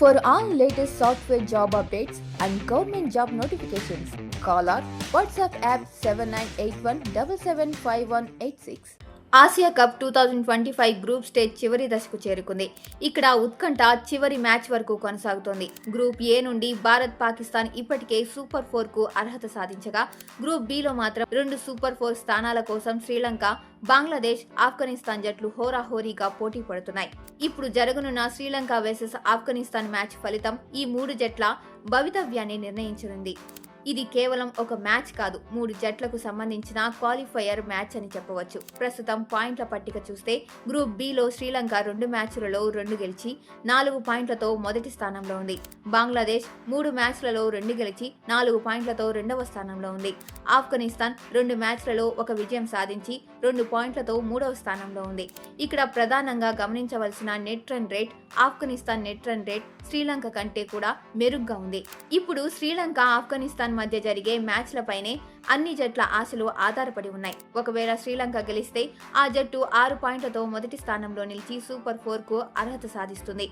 For all latest software job updates and government job notifications, call our WhatsApp app 7981775186. Asia cup 2025 group stage చివరి దశకు చేరుకుంది. ఇక్కడ ఉత్కంఠ చివరి మ్యాచ్ వరకు కొనసాగుతోంది. గ్రూప్ ఏ నుండి భారత్, పాకిస్తాన్ ఇప్పటికే సూపర్ 4కు అర్హత సాధించగా, గ్రూప్ బిలో మాత్రం 2 సూపర్ 4 స్థానాల కోసం శ్రీలంక, బంగ్లాదేశ్, ఆఫ్ఘనిస్తాన్ జట్లు హోరాహోరీగా పోటీ పడుతున్నాయి. ఇప్పుడు జరగనున్న శ్రీలంక వర్సెస్ ఆఫ్ఘనిస్తాన్ మ్యాచ్ ఫలితం ఈ 3 జట్ల భవితవ్యాన్ని నిర్ణయించనుంది. ఇది కేవలం ఒక మ్యాచ్ కాదు, 3 జట్లకు సంబంధించిన క్వాలిఫైయర్ మ్యాచ్ అని చెప్పవచ్చు. ప్రస్తుతం పాయింట్ల పట్టిక చూస్తే గ్రూప్ బిలో శ్రీలంక 2 మ్యాచ్లలో 2 గెలిచి 4 పాయింట్లతో మొదటి స్థానంలో ఉంది. బంగ్లాదేశ్ 3 మ్యాచ్లలో 2 గెలిచి 4 పాయింట్లతో రెండవ స్థానంలో ఉంది. ఆఫ్ఘనిస్తాన్ 2 మ్యాచ్లలో 1 విజయం సాధించి 2 పాయింట్లతో మూడవ స్థానంలో ఉంది. ఇక్కడ ప్రధానంగా గమనించవలసిన net run rate, Afghanistan net run rate Sri Lanka కంటే కూడా మెరుగ్గా ఉంది. ఇప్పుడు శ్రీలంక, ఆఫ్ఘనిస్తాన్ మధ్య జరిగే మ్యాచ్లపైనే అన్ని జట్ల ఆశలు ఆధారపడి ఉన్నాయి. ఒకవేళ శ్రీలంక గెలిస్తే ఆ జట్టు 6 పాయింట్లతో మొదటి స్థానంలో నిలిచి సూపర్ 4కు అర్హత సాధిస్తుంది.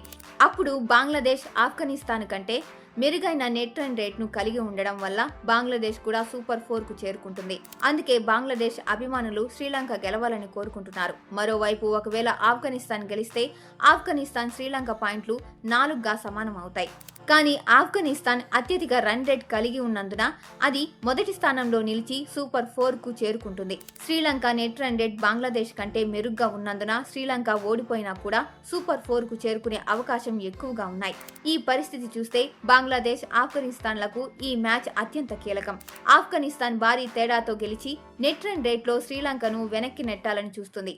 అప్పుడు బంగ్లాదేశ్ ఆఫ్ఘనిస్తాన్ కంటే మెరుగైన నెట్ రన్ రేట్ను కలిగి ఉండడం వల్ల బంగ్లాదేశ్ కూడా సూపర్ 4కు చేరుకుంటుంది. అందుకే బంగ్లాదేశ్ అభిమానులు శ్రీలంక గెలవాలని కోరుకుంటున్నారు. మరోవైపు ఒకవేళ ఆఫ్ఘనిస్తాన్ గెలిస్తే ఆఫ్ఘనిస్తాన్, శ్రీలంక పాయింట్లు 4గా సమానం అవుతాయి. కానీ ఆఫ్ఘనిస్తాన్ అత్యధిక రన్ రేట్ కలిగి ఉన్నందున అది మొదటి స్థానంలో నిలిచి సూపర్ 4కు చేరుకుంటుంది. Sri Lanka net run rate Bangladesh కంటే మెరుగ్గా ఉన్నందున శ్రీలంక ఓడిపోయినా కూడా సూపర్ 4కు చేరుకునే అవకాశం ఎక్కువగా ఉన్నాయి. ఈ పరిస్థితి చూస్తే బంగ్లాదేశ్, ఆఫ్ఘనిస్తాన్లకు ఈ మ్యాచ్ అత్యంత కీలకం. ఆఫ్ఘనిస్తాన్ భారీ తేడాతో గెలిచి నెట్ రన్ రేట్లో శ్రీలంకను వెనక్కి నెట్టాలని చూస్తుంది.